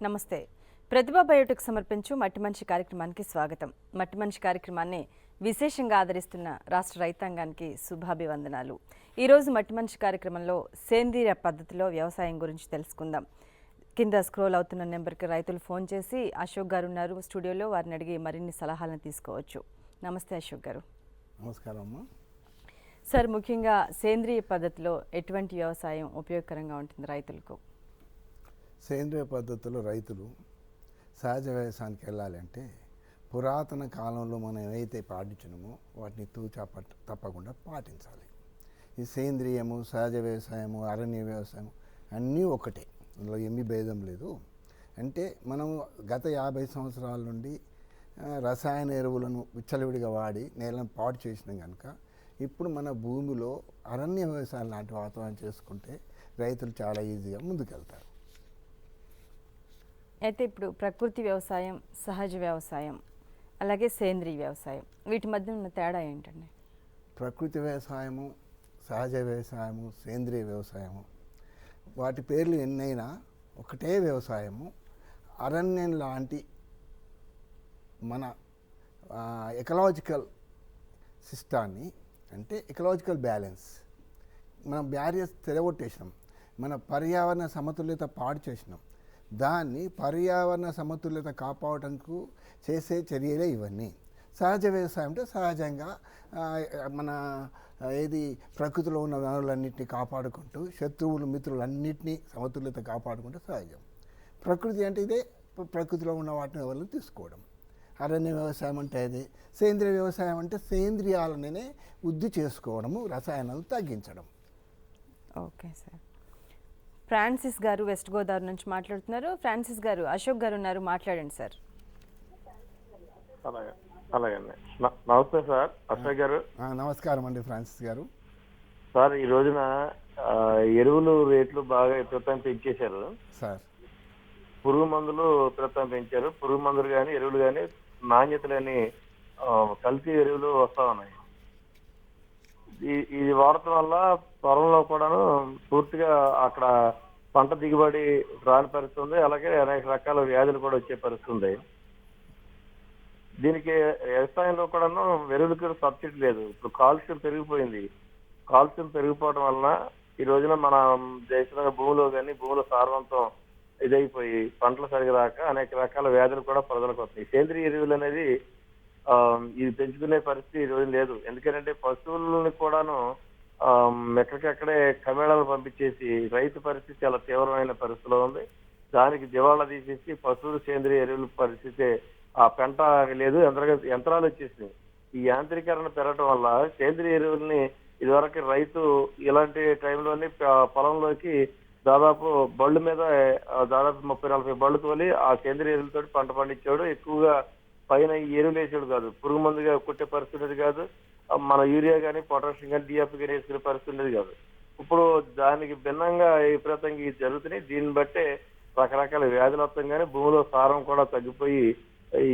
నమస్తే. ప్రతిభా బయోటెక్ సమర్పించు మట్టి మనిషి కార్యక్రమానికి స్వాగతం. మట్టి మనిషి కార్యక్రమాన్ని విశేషంగా ఆదరిస్తున్న రాష్ట్ర రైతాంగానికి శుభాభివందనాలు. ఈరోజు మట్టి మనిషి కార్యక్రమంలో సేంద్రియ పద్ధతిలో వ్యవసాయం గురించి తెలుసుకుందాం. కింద స్క్రోల్ అవుతున్న నెంబర్కి రైతులు ఫోన్ చేసి అశోక్ గారు ఉన్నారు స్టూడియోలో, వారిని అడిగి మరిన్ని సలహాలను తీసుకోవచ్చు. నమస్తే అశోక్ గారు. నమస్కారం అమ్మా. సార్, ముఖ్యంగా సేంద్రియ పద్ధతిలో ఎటువంటి వ్యవసాయం ఉపయోగకరంగా ఉంటుంది రైతులకు? సేంద్రియ పద్ధతిలో రైతులు సహజ వ్యవసాయానికి వెళ్ళాలంటే పురాతన కాలంలో మనం ఏవైతే పాటించినామో వాటిని తప్పకుండా పాటించాలి. ఈ సేంద్రియము, సహజ వ్యవసాయము, అరణ్య వ్యవసాయం అన్నీ ఒకటే, అందులో ఏమీ భేదం లేదు. అంటే మనం గత 50 సంవత్సరాల నుండి రసాయన ఎరువులను విచ్చలవిడిగా వాడి నేలను పాడు చేసినాం కనుక ఇప్పుడు మన భూమిలో అరణ్య వ్యవసాయం లాంటి వాతావరణం చేసుకుంటే రైతులు చాలా ఈజీగా ముందుకెళ్తారు. అయితే ఇప్పుడు ప్రకృతి వ్యవసాయం, సహజ వ్యవసాయం, అలాగే సేంద్రీయ వ్యవసాయం, వీటి మధ్య ఉన్న తేడా ఏంటండి? ప్రకృతి వ్యవసాయము, సహజ వ్యవసాయము, సేంద్రియ వ్యవసాయము, వాటి పేర్లు ఎన్నైనా ఒకటే వ్యవసాయము. అరణ్యం లాంటి మన ఎకలాజికల్ సిస్టాన్ని, అంటే ఎకలాజికల్ బ్యాలెన్స్, మనం బ్యారియర్స్ తెరగొట్టేసినాం, మన పర్యావరణ సమతుల్యత పాడు చేసినాం. దాన్ని పర్యావరణ సమతుల్యత కాపాడటానికి చేసే చర్యలే ఇవన్నీ. సహజ వ్యవసాయం అంటే సహజంగా మన ప్రకృతిలో ఉన్న వనరులన్నింటినీ కాపాడుకుంటూ శత్రువులు మిత్రులన్నింటినీ సమతుల్యత కాపాడుకుంటూ సహజం. ప్రకృతి అంటే ఇదే, ప్రకృతిలో ఉన్న వాటిని ఎవరిని తీసుకోవడం. అరణ్య వ్యవసాయం అంటే అది. సేంద్రియ వ్యవసాయం అంటే సేంద్రియాలనే వృద్ధి చేసుకోవడము, రసాయనాలు తగ్గించడం. Okay sir. ఫ్రాన్సిస్ గారు వెస్ట్ గోదావరి నుంచి మాట్లాడుతున్నారు. ఫ్రాన్సిస్ గారు, అశోక్ గారు ఉన్నారు, మాట్లాడండి సార్. అలాగే నమస్తే సార్. అశోక్ గారు నమస్కారం అండి. ఫ్రాన్సిస్ గారు, సార్ ఈ రోజున ఎరువులు రేట్లు బాగా విపరీతంగా పెంచేశారు సార్. పురుగు మందులు విపరీతంగా పెంచారు. పురుగు మందులు కానీ ఎరువులు కానీ నాణ్యత లేని కల్తీ ఎరువులు వస్తా ఉన్నాయి. ఇది వాడటం వల్ల పొలంలో కూడాను పూర్తిగా అక్కడ పంట దిగుబడి రాని పరిస్థితి ఉంది. అలాగే అనేక రకాల వ్యాధులు కూడా వచ్చే పరిస్థితి ఉంది. దీనికి వ్యవసాయంలో కూడాను ఎరువులకి సబ్సిడీ లేదు. ఇప్పుడు కాలుష్యం పెరిగిపోయింది. కాలుష్యం పెరిగిపోవడం వలన ఈ రోజున మన దేశంలో భూమిలో కానీ భూమిలో సారవంతం ఇదైపోయి పంటలు సరిగా రాక అనేక రకాల వ్యాధులు కూడా ప్రజలకు వస్తాయి. సేంద్రియ ఎరువులు అనేది ఇది పెంచుకునే పరిస్థితి ఈ రోజు లేదు. ఎందుకంటే పశువులని కూడాను ఎక్కడికక్కడే కమేళాలు పంపించేసి రైతు పరిస్థితి చాలా తీవ్రమైన పరిస్థితిలో ఉంది. దానికి దివాళా తీసేసి పశువులు సేంద్రియ ఎరువుల పరిస్థితి, ఆ పెంట లేదు, యంత్రాలు వచ్చేసినాయి. ఈ యాంత్రీకరణ పెరగడం వల్ల సేంద్రియ ఎరువుల్ని ఇదివరకు రైతు ఇలాంటి టైంలోని పొలంలోకి దాదాపు బళ్ళు మీద దాదాపు 30-40 బళ్ళు తోలి ఆ సేంద్రియ ఎరువులతో పంట పండించాడు. ఎక్కువగా పైన ఎరువులు వేసాడు కాదు, పురుగు మందుగా కొట్టే పరిస్థితి కాదు, మన యూరియా కానీ పొటాషియం కానీ డిఎఫ్ కానీ వేసుకునే పరిస్థితి కాదు. ఇప్పుడు దానికి భిన్నంగా విపరీతంగా ఇది జరుగుతున్నాయి. దీన్ని బట్టే రకరకాల వ్యాధులు వస్తాం కానీ భూమిలో సారం కూడా తగ్గిపోయి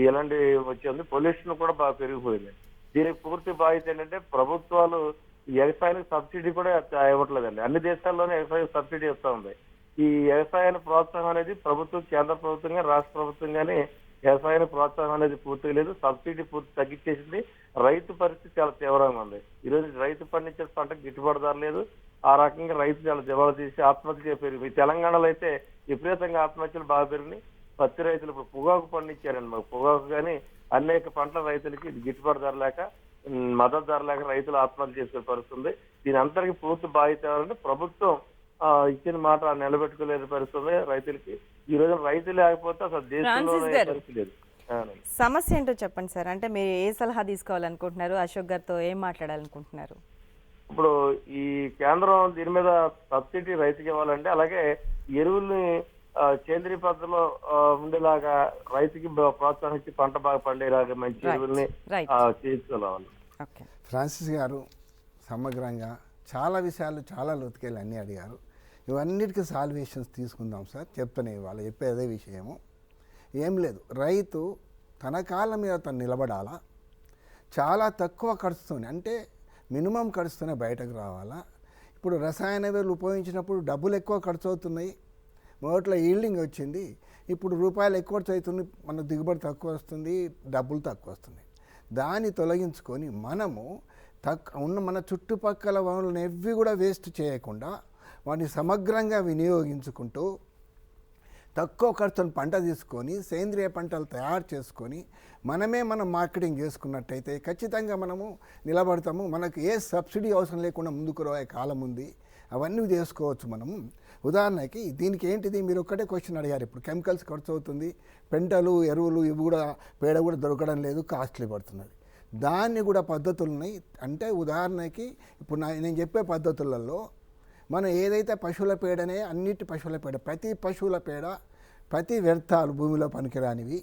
ఇలాంటి వచ్చింది. పొల్యూషన్ కూడా బాగా పెరిగిపోయింది. దీనికి పూర్తి బాధ్యత ఏంటంటే ప్రభుత్వాలు వ్యవసాయానికి సబ్సిడీ కూడా ఇవ్వట్లేదండి. అన్ని దేశాల్లోనే వ్యవసాయం సబ్సిడీ ఇస్తూ ఉంది. ఈ వ్యవసాయాన్ని ప్రోత్సాహం అనేది ప్రభుత్వం, కేంద్ర ప్రభుత్వం కానీ రాష్ట్ర ప్రభుత్వం కానీ వ్యవసాయానికి ప్రోత్సాహం అనేది పూర్తిగా లేదు. సబ్సిడీ పూర్తి తగ్గించేసింది. రైతు పరిస్థితి చాలా తీవ్రంగా ఉంది. ఈరోజు రైతు పండించే పంటకు గిట్టుబాటు ధర లేదు. ఆ రకంగా రైతు చాలా దివాళా తీసి ఆత్మహత్య పెరిగింది. తెలంగాణలో అయితే విపరీతంగా ఆత్మహత్యలు బాగా పెరిగినాయి. పత్తి రైతులు ఇప్పుడు పొగాకు పండించారండి. మాకు పొగాకు కానీ అనేక పంటల రైతులకి గిట్టుబాటు ధర లేక, మద్దతు ధర లేక రైతులు ఆత్మహత్య చేసుకునే పరిస్థితుంది. దీని అంతటికి పూర్తి బాధ్యత ఎవరంటే ప్రభుత్వం ఇచ్చిన మాట నిలబెట్టుకోలేని పరిస్థితుంది రైతులకి. ఈ రోజు రైతు లేకపోతే అసలు దేశంలో పరిస్థితి లేదు. సమస్య ఏంటో చెప్పండి సార్. అంటే మీరు ఏ సలహా తీసుకోవాలనుకుంటున్నారు? అశోక్ గారితో ఏం మాట్లాడాలనుకుంటున్నారు? ఇప్పుడు ఈ కేంద్రం దీని మీద సబ్సిడీ రైతుకి ఇవ్వాలంటే, అలాగే ఎరువుల్ని సేంద్రీయ పద్ధతిలో ఉండేలాగా రైతుకి ప్రోత్సాహం ఇచ్చి పంట బాగా పండేలాగా మంచి ఎరువుల్ని చేసుకోవాలి. ఫ్రాన్సిస్ గారు సమగ్రంగా చాలా విషయాలు, చాలా లోతుకెళ్ళి అన్నీ అడిగారు. ఇవన్నిటికీ సాల్వేషన్స్ తీసుకుందాం సార్. చెప్తానే వాళ్ళు చెప్పేదే విషయము ఏం లేదు. రైతు తన కాళ్ళ మీద తను నిలబడాలా, చాలా తక్కువ ఖర్చుతోనే, అంటే మినిమం ఖర్చుతోనే బయటకు రావాలా. ఇప్పుడు రసాయన ఎరువులు ఉపయోగించినప్పుడు డబ్బులు ఎక్కువ ఖర్చు అవుతున్నాయి, మొదట్లో ఈల్డింగ్ వచ్చింది, ఇప్పుడు రూపాయలు ఎక్కువ ఖర్చు అవుతుంది, మన దిగుబడి తక్కువ వస్తుంది, డబ్బులు తక్కువ వస్తుంది. దాన్ని తొలగించుకొని మనము ఉన్న మన చుట్టుపక్కల వనరులను ఎవ్వి కూడా వేస్ట్ చేయకుండా వాటిని సమగ్రంగా వినియోగించుకుంటూ తక్కువ ఖర్చును పంట తీసుకొని సేంద్రియ పంటలు తయారు చేసుకొని మనం మార్కెటింగ్ చేసుకున్నట్టయితే ఖచ్చితంగా మనము నిలబడతాము. మనకు ఏ సబ్సిడీ అవసరం లేకుండా ముందుకు రాయే కాలం ఉంది. అవన్నీ చేసుకోవచ్చు మనము. ఉదాహరణకి దీనికి ఏంటిది, మీరు ఒక్కటే క్వశ్చన్ అడిగారు. ఇప్పుడు కెమికల్స్ ఖర్చు అవుతుంది, పెంటలు ఎరువులు ఇవి కూడా పేడ కూడా దొరకడం లేదు, కాస్ట్లీ పడుతున్నది. దాన్ని కూడా పద్ధతులు ఉన్నాయి. అంటే ఉదాహరణకి ఇప్పుడు నేను చెప్పే పద్ధతులలో మనం ఏదైతే పశువుల పేడనే అన్నిటి పశువుల పేడ, ప్రతి పశువుల పేడ, ప్రతి వ్యర్థాలు భూమిలో పనికిరానివి,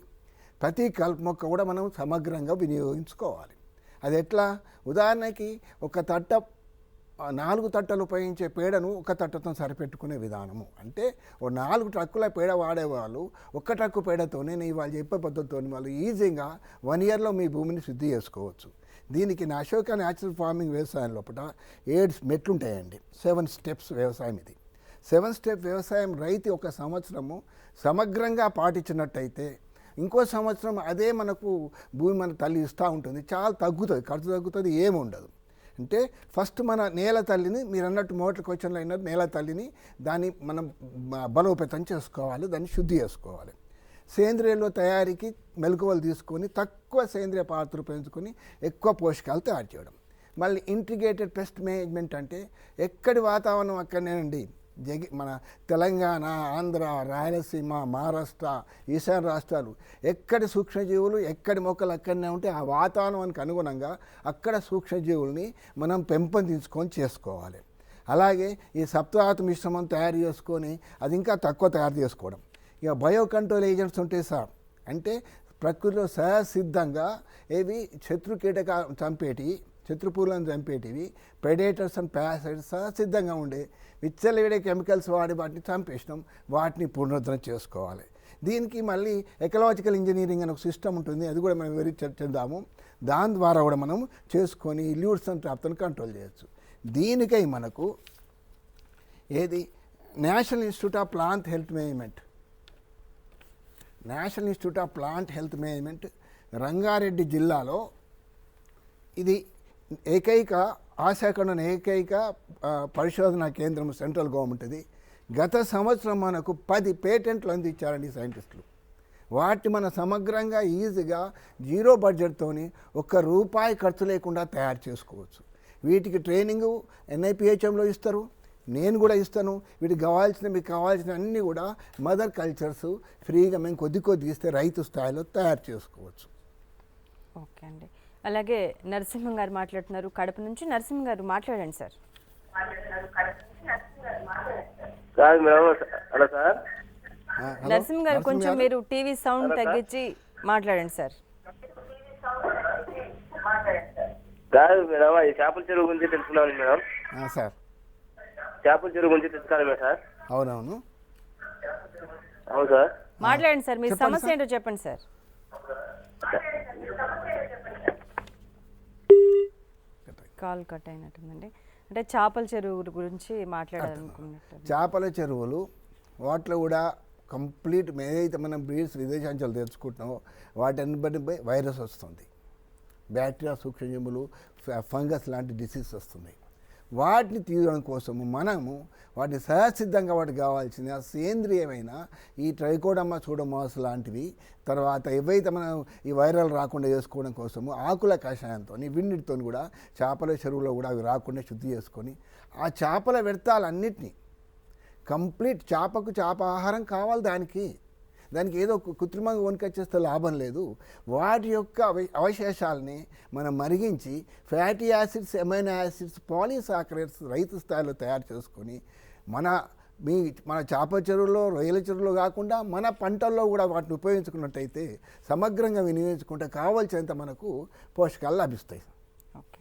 ప్రతి కలుపు మొక్క కూడా మనం సమగ్రంగా వినియోగించుకోవాలి. అది ఎట్లా, ఉదాహరణకి ఒక 4 తట్టలు ఉపయోగించే పేడను ఒక తట్టతో సరిపెట్టుకునే విధానము. అంటే ఓ 4 ట్రక్కుల పేడ వాడేవాళ్ళు ఒక్క ట్రక్కు పేడతోనే నేను ఇవాళ చెప్పే పద్ధతితో వాళ్ళు ఈజీగా 1 ఇయర్లో మీ భూమిని శుద్ధి చేసుకోవచ్చు. దీనికి నా అశోక న్యాచురల్ ఫార్మింగ్ వ్యవసాయం లోపల 7 మెట్లు ఉంటాయండి. 7 స్టెప్స్ వ్యవసాయం ఇది. 7 స్టెప్ వ్యవసాయం రైతు ఒక సంవత్సరము సమగ్రంగా పాటించినట్టయితే ఇంకో సంవత్సరం అదే మనకు భూమి మన తల్లి ఇస్తూ ఉంటుంది. చాలా తగ్గుతుంది, ఖర్చు తగ్గుతుంది, ఏమి ఉండదు. అంటే ఫస్ట్ మన నేల తల్లిని, మీరు అన్నట్టు మొదటి క్వశ్చన్లో అయినట్టు నేల తల్లిని దాన్ని మనం బలోపేతం చేసుకోవాలి, దాన్ని శుద్ధి చేసుకోవాలి. సేంద్రియంలో తయారీకి మెలకువలు తీసుకొని తక్కువ సేంద్రియ పదార్థాలు పెంచుకొని ఎక్కువ పోషకాలు తయారు చేయడం. మళ్ళీ ఇంటిగ్రేటెడ్ పెస్ట్ మేనేజ్మెంట్ అంటే ఎక్కడి వాతావరణం అక్కడనేనండి. మన తెలంగాణ, ఆంధ్ర, రాయలసీమ, మహారాష్ట్ర, ఈశాన్య రాష్ట్రాలు ఎక్కడి సూక్ష్మజీవులు ఎక్కడి మొక్కలు అక్కడనే ఉంటే ఆ వాతావరణానికి అనుగుణంగా అక్కడ సూక్ష్మజీవుల్ని మనం పెంపొందించుకొని చేసుకోవాలి. అలాగే ఈ సప్తాహత మిశ్రమం తయారు చేసుకొని అది ఇంకా తక్కువ తయారు చేసుకోవడం. ఇక బయో కంట్రోల్ ఏజెంట్స్ ఉంటాయి సార్, అంటే ప్రకృతిలో సహసిద్ధంగా ఏవి శత్రు కీటకాలు చంపేటివి, శత్రుపూలను చంపేటివి, ప్రెడేటర్స్ అండ్ పారాసైట్స్ సహసిద్ధంగా ఉండే విచ్చలవిడే కెమికల్స్ వాడి వాటిని చంపేసినాం, వాటిని పునరుద్ధరణ చేసుకోవాలి. దీనికి మళ్ళీ ఎకలాజికల్ ఇంజనీరింగ్ అనే ఒక సిస్టమ్ ఉంటుంది, అది కూడా మనం వెరీ చర్చిద్దాము. దాని ద్వారా కూడా మనం చేసుకొని ల్యూట్స్ అండ్ ట్రాప్లను కంట్రోల్ చేయొచ్చు. దీనికై మనకు ఏది national institute of plant health management, national institute of plant health management Rangareddy జిల్లాలో ఇది ఏకైక ఆశాఖండ ఏకైక పరిశోధనా కేంద్రం సెంట్రల్ గవర్నమెంట్. ఇది గత సంవత్సరం మనకు 10 పేటెంట్లు అందించారండి సైంటిస్టులు. వాటిని మన సమగ్రంగా ఈజీగా 0 బడ్జెట్తోని ₹1 ఖర్చు లేకుండా తయారు చేసుకోవచ్చు. వీటికి ట్రైనింగు NIPHMలో ఇస్తారు, నేను కూడా ఇస్తాను. వీటికి మీకు కావాల్సిన అన్నీ కూడా మదర్ కల్చర్స్ ఫ్రీగా మేము కొద్ది ఇస్తే రైతు స్థాయిలో తయారు చేసుకోవచ్చు. ఓకే అండి. అలాగే నరసింహం గారు మాట్లాడుతున్నారు కడప నుంచి. నరసింహం గారు మాట్లాడండి సార్. నరసింహం గారు కొంచెం మీరు టీవీ సౌండ్ తగ్గించి మాట్లాడండి సార్. కాదు మేడం, ఈ చేపల చెరువు గురించి తెలుసుకున్నాను మేడం. సార్ చేపల చెరువు గురించి తెలుసుకోవాలి సార్. అవునవును అవును సార్, మాట్లాడండి సార్. మీ సమస్య ఏంటో చెప్పండి సార్. Call cut అయినట్టుందండి. అంటే చేపల చెరువు గురించి మాట్లాడాలనుకున్నట్టు. చేపల చెరువులు వాటిలో కూడా కంప్లీట్ ఏదైతే మనం బ్రీడ్స్ విదేశాంశాలు తెచ్చుకుంటున్నామో వాటిని బట్టి వైరస్ వస్తుంది, బ్యాక్టీరియా, సూక్ష్మజీవులు, ఫంగస్ లాంటి డిసీజ్ వస్తున్నాయి. వాటిని తీయడం కోసము మనము వాటిని సహసిద్ధంగా వాటికి కావాల్సిన సేంద్రియమైన ఈ ట్రైకోడర్మా సూడోమోనాస్ లాంటివి, తర్వాత ఏవైతే మనం ఈ వైరల్ రాకుండా చేసుకోవడం కోసము ఆకుల కషాయంతో వీటితో కూడా చేపల చెరువులో కూడా అవి రాకుండా శుద్ధి చేసుకొని ఆ చేపల వ్యర్థాలన్నిటినీ కంప్లీట్ చేపకు చేప ఆహారం కావాలి, దానికి ఏదో కృత్రిమంగా వణుకొచ్చేస్తే లాభం లేదు. వాటి యొక్క అవశేషాలని మనం మరిగించి fatty acids, amino acids, polysaccharides రైతు స్థాయిలో తయారు చేసుకొని మన చేప చెరువులో, రొయ్యల చెరువులో కాకుండా మన పంటల్లో కూడా వాటిని ఉపయోగించుకున్నట్టయితే సమగ్రంగా వినియోగించుకుంటే కావాల్సినంత మనకు పోషకాలు లభిస్తాయి. Okay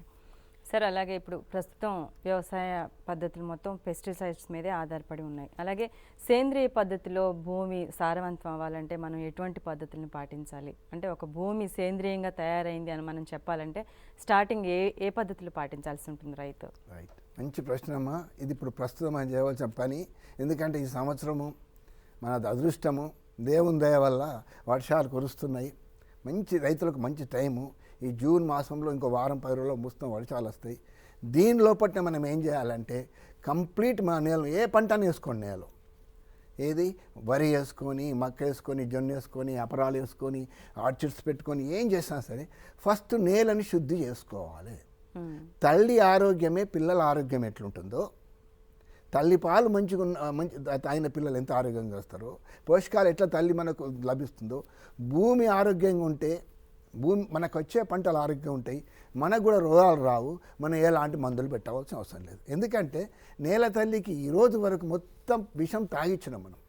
sir. అలాగే ఇప్పుడు ప్రస్తుతం వ్యవసాయ పద్ధతులు మొత్తం పెస్టిసైడ్స్ మీదే ఆధారపడి ఉన్నాయి. అలాగే సేంద్రియ పద్ధతిలో భూమి సారవంతం అవ్వాలంటే మనం ఎటువంటి పద్ధతులను పాటించాలి? అంటే ఒక భూమి సేంద్రియంగా తయారైంది అని మనం చెప్పాలంటే స్టార్టింగ్ ఏ పద్ధతులు పాటించాల్సి ఉంటుంది రైతు? రైట్, మంచి ప్రశ్న అమ్మా. ఇది ఇప్పుడు ప్రస్తుతం మనం చేయవలసిన పని. ఎందుకంటే ఈ సంవత్సరము మన అదృష్టము, దేవుని దయ వల్ల వర్షాలు కురుస్తున్నాయి. మంచి రైతులకు మంచి టైము. ఈ జూన్ మాసంలో ఇంకో వారం 10 రోజుల్లో మొత్తం వర్షాలు వస్తాయి. దీని లోపల మనం ఏం చేయాలంటే కంప్లీట్ మన నేల ఏ పంటని వేసుకోండి, నేల ఏది వరి వేసుకొని, మక్క వేసుకొని, జొన్న వేసుకొని, అపరాలు వేసుకొని, ఆర్చిడ్స్ పెట్టుకొని ఏం చేసినా సరే ఫస్ట్ నేలని శుద్ధి చేసుకోవాలి. తల్లి ఆరోగ్యమే పిల్లల ఆరోగ్యం ఎట్లుంటుందో, తల్లి పాలు మంచిగా మంచి తాగిన పిల్లలు ఎంత ఆరోగ్యంగా వస్తారో, పోషకాలు ఎట్లా తల్లి మనకు లభిస్తుందో, భూమి ఆరోగ్యంగా ఉంటే భూమి మనకు వచ్చే పంటలు ఆరోగ్యంగా ఉంటాయి, మనకు కూడా రోగాలు రావు, మనం ఎలాంటి మందులు పెట్టవలసిన అవసరం లేదు. ఎందుకంటే నేల తల్లికి ఈరోజు వరకు మొత్తం విషం తాగిచ్చినాం మనం.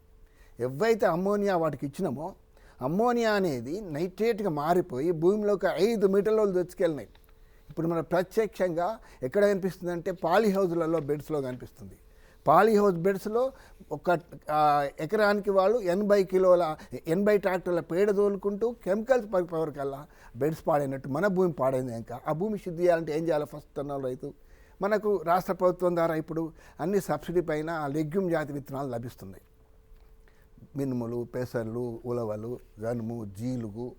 ఎవైతే అమ్మోనియా వాటికి ఇచ్చినామో, అమ్మోనియా అనేది నైట్రేట్గా మారిపోయి భూమిలోకి 5 మీటర్ల తెచ్చుకెళ్ళినాయి. ఇప్పుడు మన ప్రత్యక్షంగా ఎక్కడ కనిపిస్తుంది అంటే పాలీహౌజ్లలో బెడ్స్లో కనిపిస్తుంది. పాలీహౌస్ బెడ్స్లో ఒక ఎకరానికి వాళ్ళు 80 ట్రాక్టర్ల పేడ తోలుకుంటూ కెమికల్స్ పవర్ కల్లా బెడ్స్ పాడైనట్టు మన భూమి పాడైంది. ఇంకా ఆ భూమి శుద్ధి చేయాలంటే ఏం చేయాలి? ఫస్ట్ అన్నాడు రైతు. మనకు రాష్ట్ర ప్రభుత్వం ద్వారా ఇప్పుడు అన్ని సబ్సిడీ పైన లెగ్యూమ్ జాతి విత్తనాలు లభిస్తున్నాయి. మినుములు, పెసర్లు, ఉలవలు, జనుము, జీలుగు,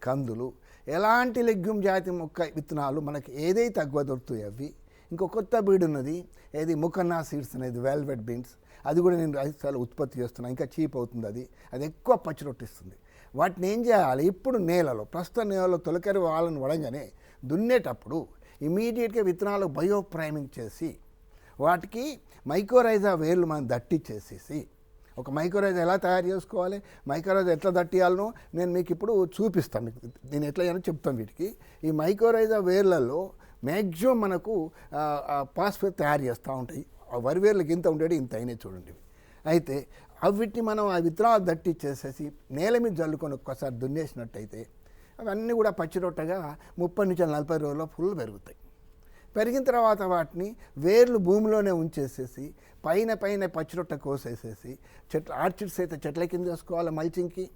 కందులు, ఎలాంటి లెగ్యూమ్ జాతి మొక్క విత్తనాలు మనకి ఏదైతే తక్కువ దొరుకుతాయి అవి. ఇంకో కొత్త బీడ్ ఉన్నది, ఏది ముకన్నా సీడ్స్ అనేది, వెల్వెట్ బీన్స్. అది కూడా నేను రైతులు ఉత్పత్తి చేస్తున్నాను. ఇంకా చీప్ అవుతుంది అది ఎక్కువ పచ్చి రొట్టిస్తుంది. వాటిని ఏం చేయాలి? ఇప్పుడు నేలలో ప్రస్తుత నేలలో తొలకరి వాళ్ళని వడంగానే దున్నేటప్పుడు ఇమీడియట్గా విత్తనాలు బయో ప్రైమింగ్ చేసి వాటికి మైక్రోరైజా వేర్లు మనం దట్టిచ్చేసేసి, ఒక మైక్రోరైజా ఎలా తయారు చేసుకోవాలి, మైక్రోరైజా ఎట్లా దట్టియాలనో నేను మీకు ఇప్పుడు చూపిస్తాను. నేను ఎట్లా చేయాలో చెప్తాను. వీటికి ఈ మైక్రోరైజా వేర్లలో మ్యాక్సిమం మనకు పాస్ఫేట్ తయారు చేస్తూ ఉంటాయి. ఆ వరి వేర్లకు ఇంత ఉండేది ఇంత అయినాయి చూడండి. అయితే వీటిని మనం ఆ విత్తనాలు దట్టిచ్చేసేసి నేల మీద జల్లుకొని ఒక్కసారి దున్నేసినట్టయితే అవన్నీ కూడా పచ్చిరొట్టగా 30 నుంచి 40 రోజుల్లో ఫుల్ పెరుగుతాయి. పెరిగిన తర్వాత వాటిని వేర్లు భూమిలోనే ఉంచేసేసి పైన పచ్చిరొట్ట కోసేసేసి ఆర్చిడ్స్ అయితే చెట్ల కింద వేసుకోవాలి, మల్చింగ్కి.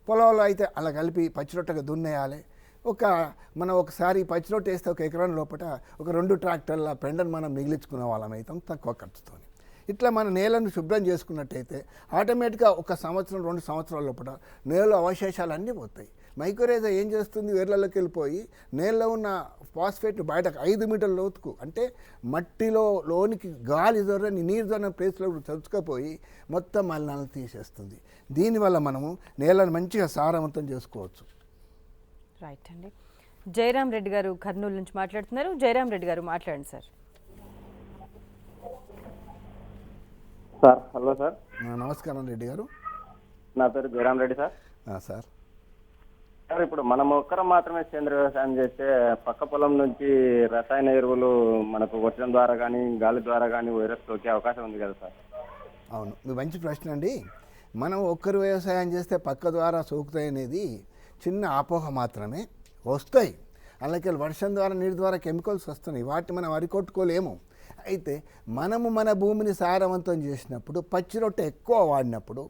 పొలంలో అయితే అలా కలిపి పచ్చిరొట్టగా దున్నేయాలి. మనం ఒకసారి పచ్చిరొట్ట వేస్తే ఒక ఎకరం లోపల ఒక 2 ట్రాక్టర్ల పెండను మనం మిగిలించుకునే వాళ్ళం అవుతాం తక్కువ ఖర్చుతో. ఇట్లా మన నేలను శుభ్రం చేసుకున్నట్టయితే ఆటోమేటిక్గా 1 సంవత్సరం 2 సంవత్సరాల లోపల నేలలో అవశేషాలు అన్నీ పోతాయి. మైక్రోరైజా ఏం చేస్తుంది? వేర్లలోకి వెళ్ళిపోయి నేలలో ఉన్న ఫాస్ఫేట్ బయటకు 5 మీటర్ల లోతుకు, అంటే మట్టిలో లోనికి గాలి దొరని నీరు దొరని ప్లేస్లో చదువుకపోయి మొత్తం మలినాలను తీసేస్తుంది. దీనివల్ల మనము నేలను మంచిగా సారవంతం చేసుకోవచ్చు. రైట్ అండి. జయరాం రెడ్డి గారు కర్నూలు నుంచి మాట్లాడుతున్నారు. జయరాం రెడ్డి గారు మాట్లాడండి సార్. Sir hello sir. నమస్కారం రెడ్డి గారు. నా పేరు Jayaram Reddy sir. Sir sir ఇప్పుడు మనం ఒక్కరం మాత్రమే సేంద్రీయ వ్యవసాయం చేస్తే పక్క పొలం నుంచి రసాయన ఎరువులు మనకు వర్షం ద్వారా కానీ గాలి ద్వారా కానీ వైరస్ సోకే అవకాశం ఉంది కదా సార్? అవును, మీ మంచి ప్రశ్న అండి. మనం ఒక్కరు వ్యవసాయం చేస్తే పక్క ద్వారా సోకుతాయి అనేది చిన్న అపోహ మాత్రమే. వస్తాయి, అలాగే వర్షం ద్వారా నీరు ద్వారా కెమికల్స్ వస్తున్నాయి, వాటిని మనం అరికొట్టుకోలేము. అయితే మనము మన భూమిని సారవంతం చేసినప్పుడు, పచ్చి రొట్టె ఎక్కువ వాడినప్పుడు,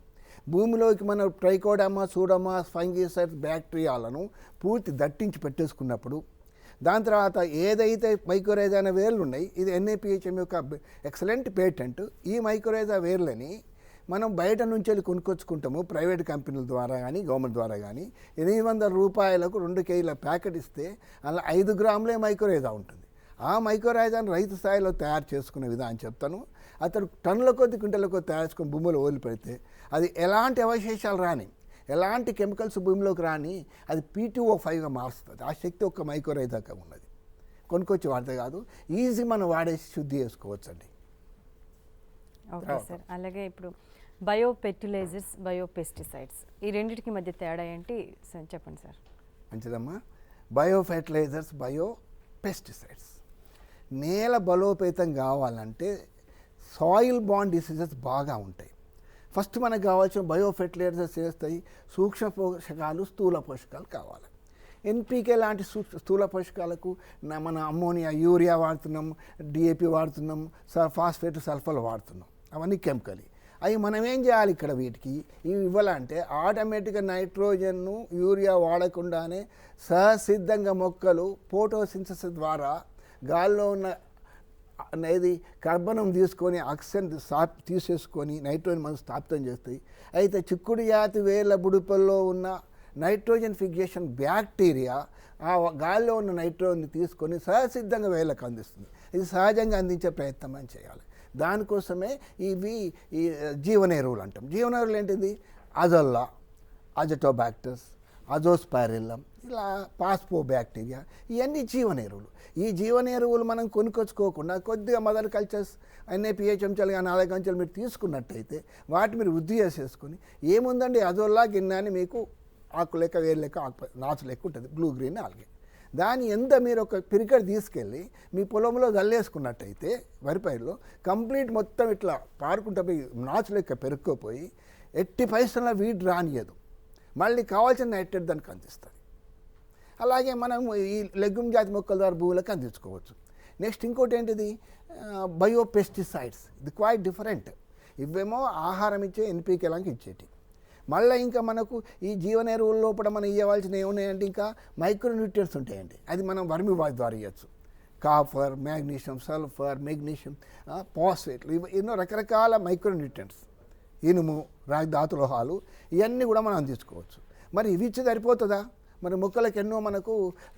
భూమిలోకి మనం ట్రైకోడర్మా, సూడోమోనాస్, ఫంగిసైడ్స్, బ్యాక్టీరియాలను పూర్తి దట్టించి పెట్టేసుకున్నప్పుడు, దాని తర్వాత ఏదైతే మైక్రోరైజా అనే వేర్లు ఉన్నాయి, ఇది NAPHM యొక్క ఎక్సలెంట్ పేటెంట్. ఈ మైక్రోరైజా వేర్లని మనం బయట నుంచి వెళ్ళి కొనుక్కొచ్చుకుంటాము, ప్రైవేట్ కంపెనీల ద్వారా కానీ గవర్నమెంట్ ద్వారా కానీ. 800 రూపాయలకు 2 కేజీల ప్యాకెట్ ఇస్తే అలా 5 గ్రాములే మైక్రోరైజా ఉంటుంది. ఆ మైక్రోరైజాను రైతు స్థాయిలో తయారు చేసుకునే విధానం చెప్తాను. అతను టన్నుల కొద్ది క్వింటల కొద్ది తయారు చేసుకుని భూమిలో వదిలిపెడితే అది ఎలాంటి అవశేషాలు రాని, ఎలాంటి కెమికల్స్ భూమిలోకి రాని, అది P2O5గా మారుస్తుంది. ఆ శక్తి ఒక్క మైక్రోరైజాగా ఉన్నది. కొనుక్కొచ్చి వాడితే కాదు, ఈజీ మనం వాడేసి శుద్ధి చేసుకోవచ్చండి. Okay sir. అలాగే ఇప్పుడు బయో ఫెర్టిలైజర్స్, బయో పెస్టిసైడ్స్, ఈ రెండింటికి మధ్య తేడా ఏంటి సార్ చెప్పండి సార్. మంచిదమ్మా. Bio fertilizers, bio pesticides. నేల బలోపేతం కావాలంటే సాయిల్ బాండ్ డిసీజెస్ బాగా ఉంటాయి. ఫస్ట్ మనకు కావాల్సిన బయో ఫెర్టిలైజర్స్ చేస్తాయి సూక్ష్మ పోషకాలు, స్థూల పోషకాలు కావాలి. NPK లాంటి స్థూల పోషకాలకు మన అమ్మోనియా, యూరియా వాడుతున్నాం, DAP వాడుతున్నాం, ఫాస్ఫేట్, సల్ఫర్ వాడుతున్నాం. అవన్నీ కెమికల్. అవి మనం ఏం చేయాలి? ఇక్కడ వీటికి ఇవి ఇవ్వాలంటే ఆటోమేటిక్గా నైట్రోజన్ను, యూరియా వాడకుండానే సహసిద్ధంగా మొక్కలు ఫోటోసింథసిస్ ద్వారా గాల్లో ఉన్న అనేది కర్బనం తీసుకొని ఆక్సిజన్ తీసేసుకొని నైట్రోజన్ మనం స్థాపితం చేస్తాయి. అయితే చిక్కుడు జాతి వేర్ల బుడిపల్లో ఉన్న నైట్రోజన్ ఫిక్సేషన్ బ్యాక్టీరియా ఆ గాలిలో ఉన్న నైట్రోజన్ని తీసుకొని సహసిద్ధంగా వేర్లకు అందిస్తుంది. ఇది సహజంగా అందించే ప్రయత్నం అని చేయాలి. దానికోసమే ఇవి ఈ జీవన ఎరువులు అంటాం. జీవన ఎరువులు ఏంటిది? అజొల్లా, అజటోబాక్టర్స్, అజోస్పైరిల్లం, ఇలా పాస్పో బ్యాక్టీరియా, ఇవన్నీ జీవన ఎరువులు. ఈ జీవన ఎరువులు మనం కొనుక్కొచ్చుకోకుండా కొద్దిగా మదర్ కల్చర్స్ అన్నీ పిహెచ్ అంశాలు కానీ 4 అంశాలు మీరు తీసుకున్నట్టయితే వాటి మీరు వృద్ధి చేసేసుకొని ఏముందండి అజొల్లా గిన్నె అని మీకు ఆకు లెక్క వేరు లెక్క ఆకు నాచు లెక్క ఉంటుంది, బ్లూ గ్రీన్ ఆల్గే. దాని ఎంత మీరు ఒక పిరికడ తీసుకెళ్ళి మీ పొలంలో జల్లేసుకున్నట్టయితే వరి పైరులో కంప్లీట్ మొత్తం ఇట్లా పారుకుంటూ పోయి నాచు లెక్క పెరుక్కోపోయి ఎట్టి పైసల వీడ్ రానియదు, మళ్ళీ కావాల్సిన నైట్రేట్ దానికి అందిస్తుంది. అలాగే మనం ఈ లెగ్యూమ్ జాతి మొక్కల ద్వారా భూములకు అందించుకోవచ్చు. నెక్స్ట్ ఇంకోటి ఏంటిది? బయోపెస్టిసైడ్స్. ఇది క్వైట్ డిఫరెంట్. ఇవేమో ఆహారం ఇచ్చే ఎన్పికేలాగా ఇచ్చేటి. మళ్ళీ ఇంకా మనకు ఈ జీవన ఎరువుల లోపల మనం ఇవ్వాల్సిన ఏమున్నాయంటే ఇంకా మైక్రోన్యూట్రియన్స్ ఉంటాయండి. అది మనం వర్మి వాష్ ద్వారా ఇవ్వచ్చు. కాపర్, మ్యాగ్నీషియం, సల్ఫర్, మెగ్నీషియం, ఫాస్ఫేట్లు, ఇవి ఎన్నో రకరకాల మైక్రోన్యూట్రియన్స్, ఇనుము, రాగి ధాతులోహాలు, ఇవన్నీ కూడా మనం అందించుకోవచ్చు. మరి ఇవి ఇచ్చి సరిపోతుందా? మరి మొక్కలకు ఎన్నో మనకు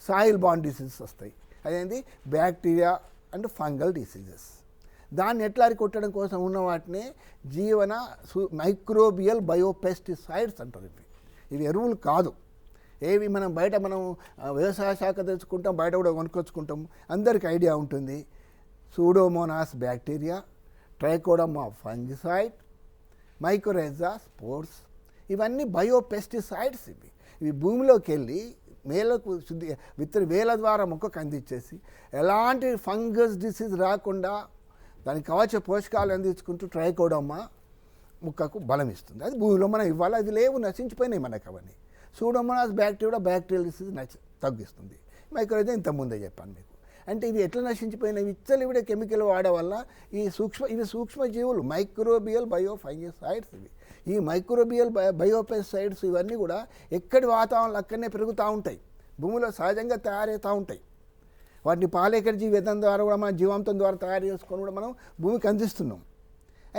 సాయిల్ బాండ్ డిసీజెస్ వస్తాయి. అదేంటి? Bacteria and fungal diseases. దాన్ని ఎట్లా అరికొట్టడం కోసం ఉన్న వాటిని జీవన మైక్రోబియల్ బయోపెస్టిసైడ్స్ అంటారు. ఇవి ఎరువులు కాదు. ఏవి మనం బయట వ్యవసాయ శాఖ తెచ్చుకుంటాం, బయట కూడా కొనుక్కొచ్చుకుంటాం, అందరికీ ఐడియా ఉంటుంది. Pseudomonas bacteria, trichoderma fungicide, mycorrhiza spores, ఇవన్నీ బయోపెస్టిసైడ్స్. ఇవి భూమిలోకి వెళ్ళి మేలకు వేల ద్వారా మొక్కకు అందించేసి ఎలాంటి ఫంగస్ డిసీజ్ రాకుండా దానికి కావాల్సిన పోషకాలు అందించుకుంటూ ట్రైకోడర్మా మొక్కకు బలం ఇస్తుంది. అది భూమిలో మనం ఇవ్వాలి. అది లేవు, నశించిపోయినాయి మనకు అవన్నీ. సూడోమోనాస్ బ్యాక్టీరియల్ డిసీజ్ తగ్గిస్తుంది. మైక్రోరైజా ఇంతకుముందే చెప్పాను మీకు. అంటే ఇవి ఎట్లా నశించిపోయినాయి? విచ్చలివిడే కెమికల్ వాడడం వల్ల ఇవి సూక్ష్మజీవులు, మైక్రోబియల్ బయోఫంగిసైడ్స్. ఈ మైక్రోబియల్ బయోపెస్టిసైడ్స్ ఇవన్నీ కూడా ఎక్కడి వాతావరణంలో అక్కడనే పెరుగుతూ ఉంటాయి, భూమిలో సహజంగా తయారవుతూ ఉంటాయి. వాటిని పాలేకర జీవితం ద్వారా కూడా మన జీవాంతం ద్వారా తయారు చేసుకొని కూడా మనం భూమికి అందిస్తున్నాం.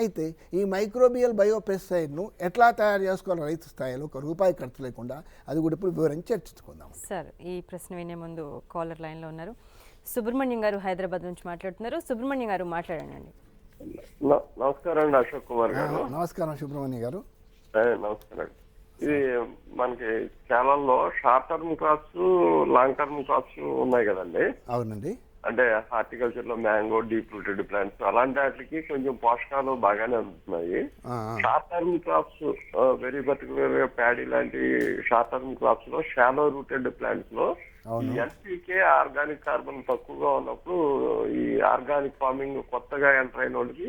అయితే ఈ మైక్రోబియల్ బయోపెస్టిసైడ్ను ఎట్లా తయారు చేసుకోవాలి రైతు స్థాయిలో ₹1 ఖర్చు లేకుండా, అది కూడా ఇప్పుడు వివరించి చర్చించుకుందాం. సార్, ఈ ప్రశ్న వినే ముందు కాలర్ లైన్లో ఉన్నారు. సుబ్రహ్మణ్యం గారు హైదరాబాద్ నుంచి మాట్లాడుతున్నారు. సుబ్రహ్మణ్యం గారు మాట్లాడండి. నమస్కారం అండి అశోక్ కుమార్ గారు. నమస్కారం సుబ్రహ్మణ్యం గారు. నమస్కారం. ఇది మనకి కేరళలో short term crops, long term crops ఉన్నాయి కదండి. అవునండి. అంటే హార్టికల్చర్ లో మ్యాంగో, డీప్ రూటెడ్ ప్లాంట్స్ అలాంటి వాటికి కొంచెం పోషకాలు బాగానే అందుతున్నాయి. Short term crops, very particular గా ప్యాడీ లాంటి షార్ట్ టర్మ్ క్రాప్స్ లో, షాలో రూటెడ్ ప్లాంట్స్ లో ఎన్పీకే, ఆర్గానిక్ కార్బన్ తక్కువగా ఉన్నప్పుడు ఈ ఆర్గానిక్ ఫార్మింగ్ కొత్తగా ఎంటర్ అయిన వాళ్ళకి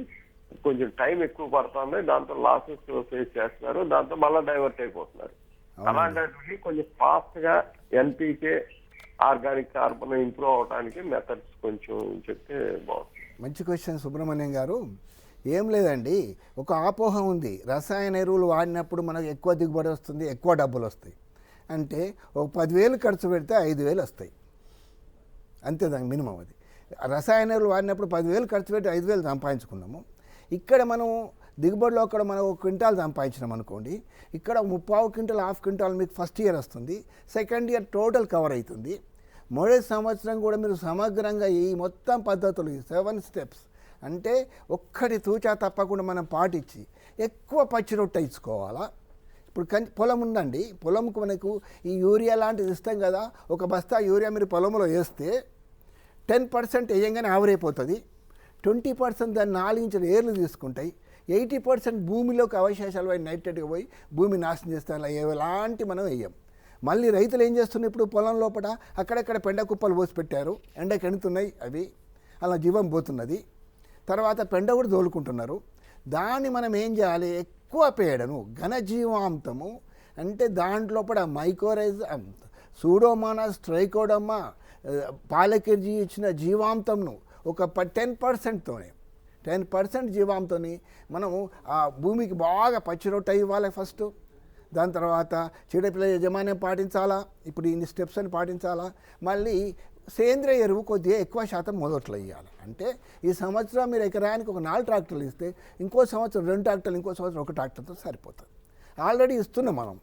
కొంచెం టైం ఎక్కువ పడుతుంది. దాంతో లాసెస్ ఫేస్ చేస్తున్నారు. దాంతో మళ్ళీ డైవర్ట్ అయిపోతున్నారు. అలాంటి కొంచెం ఫాస్ట్ గా ఎన్పీకే, ఆర్గానిక్ కార్బన్ ఇంప్రూవ్ అవడానికి మెథడ్స్ కొంచెం చెప్తే బాగుంటుంది. మంచి క్వశ్చన్ సుబ్రహ్మణ్యం గారు. ఏం లేదండి, ఒక అపోహ ఉంది. రసాయన ఎరువులు వాడినప్పుడు మనకు ఎక్కువ దిగుబడి వస్తుంది, ఎక్కువ డబ్బులు వస్తాయి. అంటే ఒక 10,000 ఖర్చు పెడితే 5,000 వస్తాయి, అంతే దానికి మినిమం. అది రసాయన ఎరువులు వాడినప్పుడు 10,000 ఖర్చు పెట్టి 5,000 సంపాదించుకున్నాము. ఇక్కడ మనం దిగుబడిలో అక్కడ మనం 1 క్వింటాల్ సంపాదించినాం అనుకోండి, ఇక్కడ 3/4 క్వింటాల్, హాఫ్ క్వింటాల్ మీకు ఫస్ట్ ఇయర్ వస్తుంది, సెకండ్ ఇయర్ టోటల్ కవర్ అవుతుంది. మొదటి సంవత్సరం కూడా మీరు సమగ్రంగా ఈ మొత్తం పద్ధతులు, ఈ 7 స్టెప్స్ అంటే ఒక్కటి తూచా తప్పకుండా మనం పాటించి ఎక్కువ పచ్చి రొట్టె ఇచ్చుకోవాలా. ఇప్పుడు పొలం ఉందండి, పొలంకు మనకు ఈ యూరియా లాంటిది ఇస్తాం కదా. ఒక బస్తా యూరియా మీరు పొలంలో వేస్తే 10% వేయంగానే ఆవిరైపోతుంది. 20% దాన్ని 4 ఇంచుల ఏర్లు తీసుకుంటాయి. 80% భూమిలోకి అవశేషాలు పోయి నైట్రేట్గా పోయి భూమి నాశనం చేస్తాను. ఎలాంటి మనం వేయం. మళ్ళీ రైతులు ఏం చేస్తున్నారు? ఇప్పుడు పొలం లోపల అక్కడక్కడ పెండ కుప్పలు పోసి పెట్టారు, ఎండకి ఎండుతున్నాయి, అవి అలా జీవం పోతున్నది. తర్వాత పెండ కూడా తోలుకుంటున్నారు. దాన్ని మనం ఏం చేయాలి? ఎక్కువ పేడను, ఘనజీవాంతము అంటే దాంట్లోపల మైకోరైజా, సూడోమోనాస్, ట్రైకోడర్మా, పాలకెర్జీ ఇచ్చిన జీవాంతంను ఒక 10%తోనే 10% జీవాంతో మనము ఆ భూమికి బాగా పచ్చి రొట్టె ఇవ్వాలి ఫస్ట్. దాని తర్వాత చీడపిల్ల యజమాన్యం పాటించాలా. ఇప్పుడు ఇన్ని స్టెప్స్ అని పాటించాలా. మళ్ళీ సేంద్రియ ఎరువు కొద్దిగా ఎక్కువ శాతం మొదట్లో ఇవ్వాలి. అంటే ఈ సంవత్సరం మీరు ఎకరానికి ఒక 4 ట్రాక్టర్లు ఇస్తే ఇంకో సంవత్సరం 2 ట్రాక్టర్లు, ఇంకో సంవత్సరం 1 ట్రాక్టర్తో సరిపోతుంది. ఆల్రెడీ ఇస్తున్నాం మనం,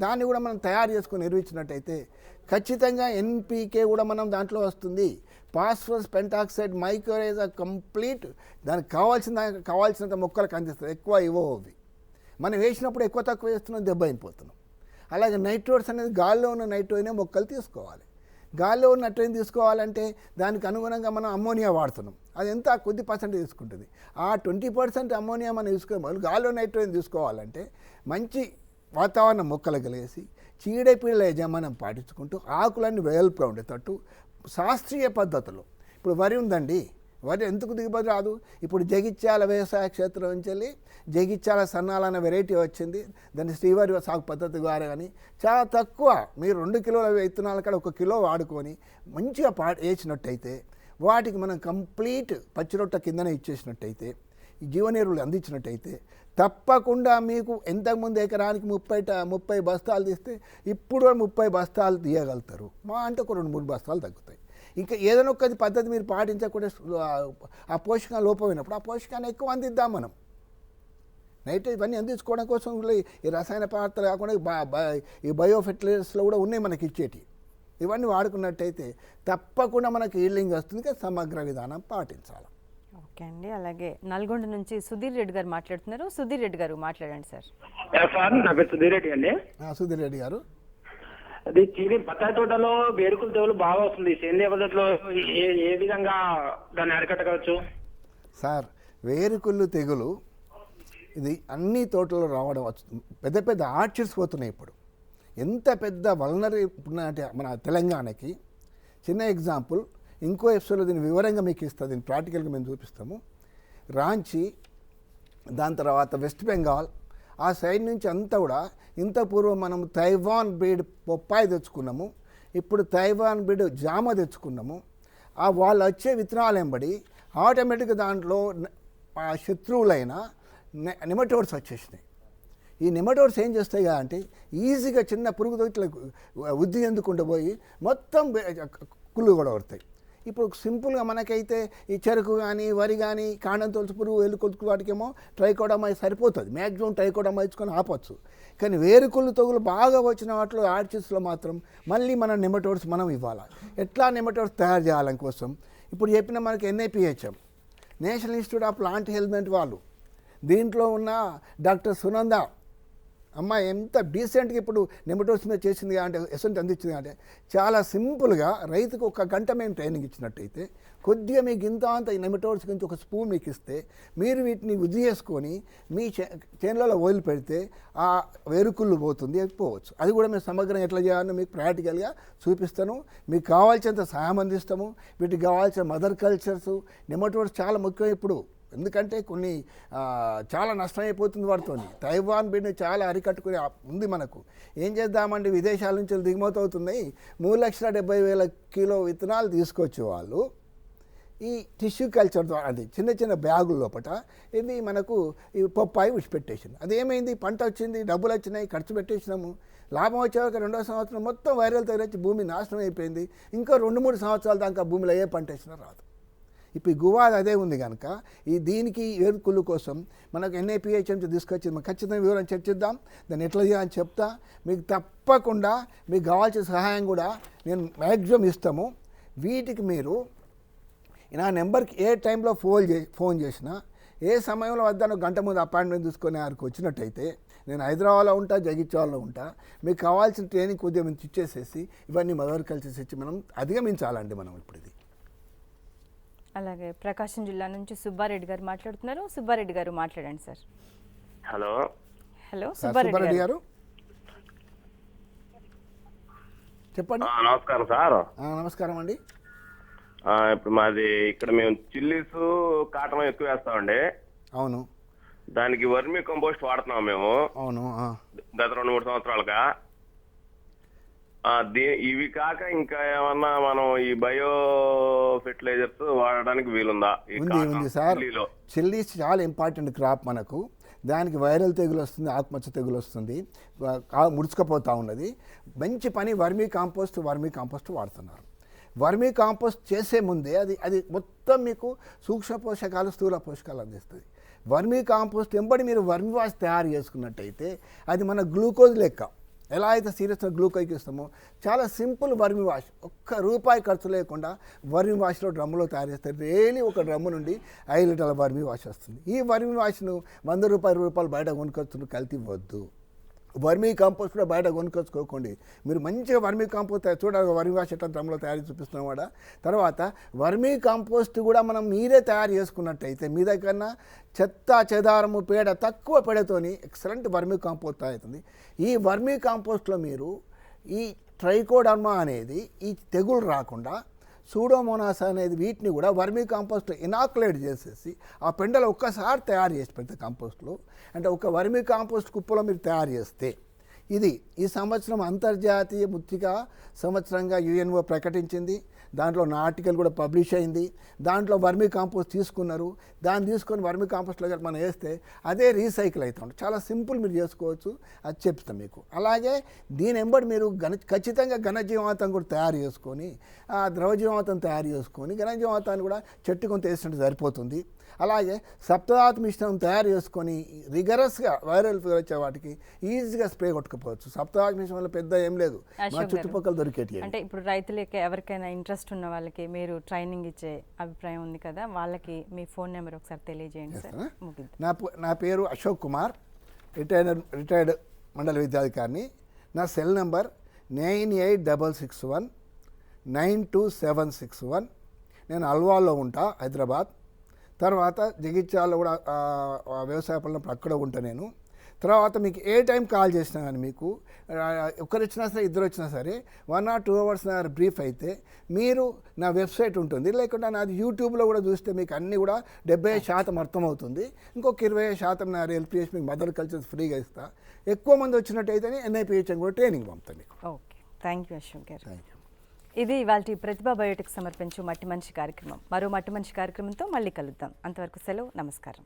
దాన్ని కూడా మనం తయారు చేసుకొని ఎరువిచ్చినట్టయితే ఖచ్చితంగా ఎన్పీకే కూడా మనం దాంట్లో వస్తుంది. ఫాస్ఫరస్, పెంటాక్సైడ్, మైక్రోరేజా కంప్లీట్ దానికి కావాల్సినంత మొక్కలకు అందిస్తుంది. ఎక్కువ ఇవ్వవి మనం వేసినప్పుడు ఎక్కువ తక్కువ వేస్తున్నాం, దెబ్బ అయిపోతున్నాం. అలాగే నైట్రోట్స్ అనేది గాల్లో ఉన్న నైట్రోజనే మొక్కలు తీసుకోవాలి. గాల్లో ఉన్న నైట్రోజన్ తీసుకోవాలంటే దానికి అనుగుణంగా మనం అమ్మోనియా వాడుతున్నాం. అది ఎంత కొద్ది పర్సెంట్ తీసుకుంటుంది. ఆ 20% అమ్మోనియా మనం తీసుకోవాలి. గాల్లో నైట్రోజన్ తీసుకోవాలంటే మంచి వాతావరణం మొక్కలు కలిగేసి చీడపీడల యజమానం పాటించుకుంటూ ఆకులన్నీ వెడల్పుగా ఉండేటట్టు శాస్త్రీయ పద్ధతులు. ఇప్పుడు వరి ఉందండి, వరి ఎందుకు దిగుబడి రాదు? ఇప్పుడు జగిత్యాల వ్యవసాయ క్షేత్రం నుంచి వెళ్ళి జగిత్యాల సన్నాలన్న వెరైటీ వచ్చింది. దాన్ని శ్రీవారి సాగు పద్ధతి ద్వారా కానీ చాలా తక్కువ, మీరు 2 కిలోల విత్తనాల కాడ 1 కిలో వాడుకొని మంచిగా వేసినట్టయితే వాటికి మనం కంప్లీట్ పచ్చిరొట్ట కిందనే ఇచ్చేసినట్టయితే, ఈ జీవనెరువులు అందించినట్టయితే తప్పకుండా మీకు ఇంతకుముందు ఎకరానికి 30 బస్తాలు తీస్తే ఇప్పుడు 30 బస్తాలు తీయగలుగుతారు. మా అంటే ఒక 2-3 బస్తాలు తగ్గుతాయి. ఇంకా ఏదైనా ఒక పద్ధతి మీరు పాటించకుండా ఆ పోషక లోపమైనప్పుడు ఆ పోషకాన్ని ఎక్కువ అందిద్దాం మనం. నైట్రోజన్ ఇవన్నీ అందించుకోవడం కోసం ఈ రసాయన పదార్థాలు కాకుండా ఈ బయో ఫెర్టిలైజర్స్లో కూడా ఉన్నాయి మనకి ఇచ్చేటి. ఇవన్నీ వాడుకున్నట్టయితే తప్పకుండా మనకి ఈల్డింగ్ వస్తుంది. సమగ్ర విధానం పాటించాలి. ఓకే అండి. అలాగే నల్గొండ నుంచి సుధీర్ రెడ్డి గారు మాట్లాడుతున్నారు. సుధీర్ రెడ్డి గారు మాట్లాడండి సార్. సార్ నా పేరు సుధీర్ రెడ్డి అండి. సుధీర్ రెడ్డి గారు, అది చీని బత్తాయి తోటలో వేరుకుల తెగులు బాగా వస్తుంది. సేంద్రియ పద్ధతిలో ఏ విధంగా దాన్ని అరికట్టవచ్చు సార్? వేరుకుళ్ళు తెగులు ఇది అన్ని తోటల్లో రావడం పెద్ద పెద్ద ఆర్చర్స్ పోతున్నాయి. ఇప్పుడు ఎంత పెద్ద వల్నరీ అంటే మన తెలంగాణకి చిన్న ఎగ్జాంపుల్ ఇంకో ఎపిసోడ్లో దీన్ని వివరంగా మీకు ఇస్తుంది. దీన్ని ప్రాక్టికల్గా మేము చూపిస్తాము. రాంచీ, దాని తర్వాత వెస్ట్ బెంగాల్, ఆ సైడ్ నుంచి అంతా కూడా ఇంత పూర్వం మనం తైవాన్ బ్రీడ్ పొప్పాయి తెచ్చుకున్నాము. ఇప్పుడు తైవాన్ బ్రీడ్ జామ తెచ్చుకున్నాము. ఆ వాళ్ళు వచ్చే విత్తనాలు ఎంబడి ఆటోమేటిక్గా దాంట్లో శత్రువులైన నెమటోడ్స్ వచ్చేసినాయి. ఈ నెమటోడ్స్ ఏం చేస్తాయి అంటే ఈజీగా చిన్న పురుగుతో ఇట్లా వృద్ధి ఎందుకుంటూ పోయి మొత్తం కుళ్ళు కూడా పడతాయి. ఇప్పుడు సింపుల్గా మనకైతే ఈ చెరుకు కానీ వరి కానీ కాండం తొలుచు పురుగు ఎలుకొలుకు వాటికేమో ట్రైకోడమా సరిపోతుంది. మ్యాక్సిమం ట్రైకోడమా ఇచ్చుకొని ఆపచ్చు. కానీ వేరుకుళ్ళు తగులు బాగా వచ్చిన వాటిలో ఆర్చిస్లో మాత్రం మళ్ళీ మన నెమటోడ్స్ మనం ఇవ్వాలి. ఎట్లా నెమటోడ్స్ తయారు చేయాలని కోసం ఇప్పుడు చెప్పిన మనకి NIPHM, national institute of plant health వాళ్ళు, దీంట్లో ఉన్న డాక్టర్ సునంద అమ్మ ఎంత డీసెంట్గా ఇప్పుడు నెమటోడ్స్ మీద చేసింది అంటే ఎసెంట్ అందించింది అంటే చాలా సింపుల్గా రైతుకు 1 గంట మేము ట్రైనింగ్ ఇచ్చినట్టయితే కొద్దిగా మీకు ఇంత అంత ఈ నెమటోడ్స్ గురించి ఒక స్పూన్ మీకు ఇస్తే మీరు వీటిని వృద్ధి చేసుకొని మీ చేనులలో ఓయిల్ పెడితే ఆ వేరుకుళ్ళు పోతుంది, పోవచ్చు. అది కూడా మేము సమగ్రంగా ఎట్లా చేయాలో మీకు ప్రాక్టికల్గా చూపిస్తాను. మీకు కావాల్సినంత సహాయం అందిస్తాము. వీటికి కావాల్సిన మదర్ కల్చర్స్, నెమటోడ్స్ చాలా ముఖ్యం ఇప్పుడు. ఎందుకంటే కొన్ని చాలా నష్టమైపోతుంది వాటితో. తైవాన్ బిడ్ని చాలా అరికట్టుకుని ఉంది మనకు. ఏం చేద్దామండి, విదేశాల నుంచి దిగుమతి అవుతున్నాయి. 3,70,000 కిలో విత్తనాలు తీసుకొచ్చే వాళ్ళు ఈ టిష్యూ కల్చర్ ద్వారా అది చిన్న చిన్న బ్యాగుల లోపల ఇవి మనకు ఈ పొప్పాయి విడిచిపెట్టేసింది. అదేమైంది, పంట వచ్చింది, డబ్బులు వచ్చినాయి, ఖర్చు పెట్టేసినాము. లాభం వచ్చేవాక 2వ సంవత్సరం మొత్తం వైరల్ తగిలించి భూమి నాశనం అయిపోయింది. ఇంకా 2-3 సంవత్సరాల దాకా భూమిలో ఏ పంట వేసినా రాదు. ఇప్పుడు గువాది అదే ఉంది కనుక దీనికి వేరుకుళ్ళు కోసం మనకు NIPHM తీసుకొచ్చి మనం ఖచ్చితంగా వివరం చర్చిద్దాం. దాన్ని ఎట్లా చేయాలని చెప్తా. మీకు తప్పకుండా మీకు కావాల్సిన సహాయం కూడా నేను మ్యాక్సిమం ఇస్తాము. వీటికి మీరు నా నెంబర్కి ఏ టైంలో ఫోన్ చేసినా, ఏ సమయంలో వద్దాను గంట ముందు అపాయింట్మెంట్ తీసుకొని ఆడికి వచ్చినట్టయితే నేను హైదరాబాద్లో ఉంటా, జగిత్యాలలో ఉంటా. మీకు కావాల్సిన ట్రైనింగ్ కొద్దిగా మేము ఇచ్చేసేసి ఇవన్నీ మదర్ కల్చర్స్ ఇచ్చి మనం అధిగమించాలండి మనం ఇప్పుడు ఇది. అలాగే ప్రకాశం జిల్లా నుంచి సుబ్బారెడ్డి గారు మాట్లాడుతున్నారు. సుబ్బారెడ్డి గారు మాట్లాడండి సార్. హలో సుబ్బారెడ్డి గారు చెప్పండి. నమస్కారం సార్. నమస్కారం అండి. ఇప్పుడు మాది ఇక్కడ మేము చిల్లీస్ కాటం ఎక్కువ వేస్తామండి. అవును. దానికి వర్మీ కంపోస్ట్ వాడుతున్నాం మేము. అవును. గత 2-3 సంవత్సరాలుగా. ఇవి కాక ఇంకా ఏమన్నా మనం ఈ బయో ఫెర్టిలైజర్స్ వాడడానికి వీలుందా? ఉంది సార్. చిల్లీస్ చాలా ఇంపార్టెంట్ క్రాప్ మనకు. దానికి వైరల్ తెగులు వస్తుంది, ఆకుమచ్చ తెగులు వస్తుంది, ముడుచుకపోతూ ఉన్నది. మంచి పని వర్మీ కాంపోస్ట్ వాడుతున్నారు. వర్మీ కాంపోస్ట్ చేసే ముందే అది మొత్తం మీకు సూక్ష్మ పోషకాలు స్థూల పోషకాలు అందిస్తుంది. వర్మీ కాంపోస్ట్ వెంబడి మీరు వర్మి వాష్ తయారు చేసుకున్నట్టయితే అది మన గ్లూకోజ్ లెక్క. ఎలా అయితే సీరియస్గా గ్లూకోజ్ ఇస్తామో చాలా సింపుల్ వర్మి వాష్, ₹1 ఖర్చు లేకుండా వర్మి వాష్లో డ్రమ్ములో తయారు చేస్తారు. డైలీ ఒక డ్రమ్ము నుండి 5 లీటర్ల వర్మి వాష్ వస్తుంది. ఈ వర్మి వాష్ను ₹100 బయట కొనుక్కొచ్చుకుని కల్తీ వద్దు. వర్మీ కాంపోస్ట్ కూడా బయట కొనుక్కొచ్చుకోకండి. మీరు మంచిగా వర్మీ కాంపోస్ట్ చూడాలి, వర్మీ వాష్ ఎట్లా డ్రమ్లో తయారు చూపిస్తున్నాం కూడా. తర్వాత వర్మీ కాంపోస్ట్ కూడా మనం మీరే తయారు చేసుకున్నట్టయితే మీ దగ్గర చెత్త చెదారము పేడ తక్కువ పేడతోని ఎక్సలెంట్ వర్మీ కాంపోస్ట్ అవుతుంది. ఈ వర్మీ కాంపోస్ట్లో మీరు ఈ ట్రైకోడర్మా అనేది ఈ తెగులు రాకుండా సూడోమోనాస్ అనేది వీటిని కూడా వర్మీ కాంపోస్ట్ ఇనాకులేట్ చేసేసి ఆ పెండలు ఒక్కసారి తయారు చేసి పెడితే కాంపోస్ట్లో, అంటే ఒక వర్మీ కాంపోస్ట్ కుప్పలో మీరు తయారు చేస్తే ఇది ఈ సంవత్సరం అంతర్జాతీయ మృత్తికా సంవత్సరంగా యుఎన్ఓ ప్రకటించింది. దాంట్లో నా ఆర్టికల్ కూడా పబ్లిష్ అయింది. దాంట్లో వర్మీ కాంపోస్ట్ తీసుకున్నారు. దాన్ని తీసుకొని వర్మీ కాంపోస్ట్లో మనం వేస్తే అదే రీసైకిల్ అవుతుంది. చాలా సింపుల్, మీరు చేసుకోవచ్చు, అది చెప్తాం మీకు. అలాగే దీని వెంబడి మీరు ఖచ్చితంగా ఘనజీవామృతం కూడా తయారు చేసుకొని ఆ ద్రవజీవామృతం తయారు చేసుకొని ఘనజీవామృతాన్ని కూడా చెట్టు కొంత వేసినట్టు సరిపోతుంది. అలాగే సప్తధాతు మిశ్రమం తయారు చేసుకొని రిగరస్గా వైరల్ ఫీవర్ వచ్చే వాటికి ఈజీగా స్ప్రే కొట్టుకోవచ్చు. సప్తధాతు మిశ్రమంలో పెద్ద ఏం లేదు, మా చుట్టుపక్కల దొరికేటి. అంటే ఇప్పుడు రైతులకి ఎవరికైనా ఇంట్రెస్ట్ ఉన్న వాళ్ళకి మీరు ట్రైనింగ్ ఇచ్చే అభిప్రాయం ఉంది కదా, వాళ్ళకి మీ ఫోన్ నెంబర్ ఒకసారి తెలియజేయండి సార్. నా పేరు అశోక్ కుమార్, రిటైర్డ్ మండల విద్యాధికారిని. నా సెల్ నెంబర్ 9866192761. నేను అల్వాల్లో ఉంటా, హైదరాబాద్. తర్వాత జగిత్యాలలో కూడా వ్యవసాయ పనులు అక్కడ ఉంటా నేను. తర్వాత మీకు ఏ టైం కాల్ చేసినా కానీ మీకు ఒకరు వచ్చినా సరే ఇద్దరు వచ్చినా సరే 1 or 2 hours బ్రీఫ్ అయితే మీరు నా వెబ్సైట్ ఉంటుంది, లేకుండా నాది యూట్యూబ్లో కూడా చూస్తే మీకు అన్నీ కూడా 75% అర్థమవుతుంది. ఇంకొక 20% నా హెల్ప్ చేసి మీకు మదర్ కల్చర్ ఫ్రీగా ఇస్తా. ఎక్కువ మంది వచ్చినట్టయితే NIPHM కూడా ట్రైనింగ్ పంపుతాను మీకు. Okay, thank you Ashok garu. Thank you. ఇది ఇవాళ ప్రతిభా బయోటిక్ సమర్పించు మట్టి మంచి కార్యక్రమం. మరో మట్టి మంచి కార్యక్రమంతో మళ్ళీ కలుద్దాం. అంతవరకు సెలవు, నమస్కారం.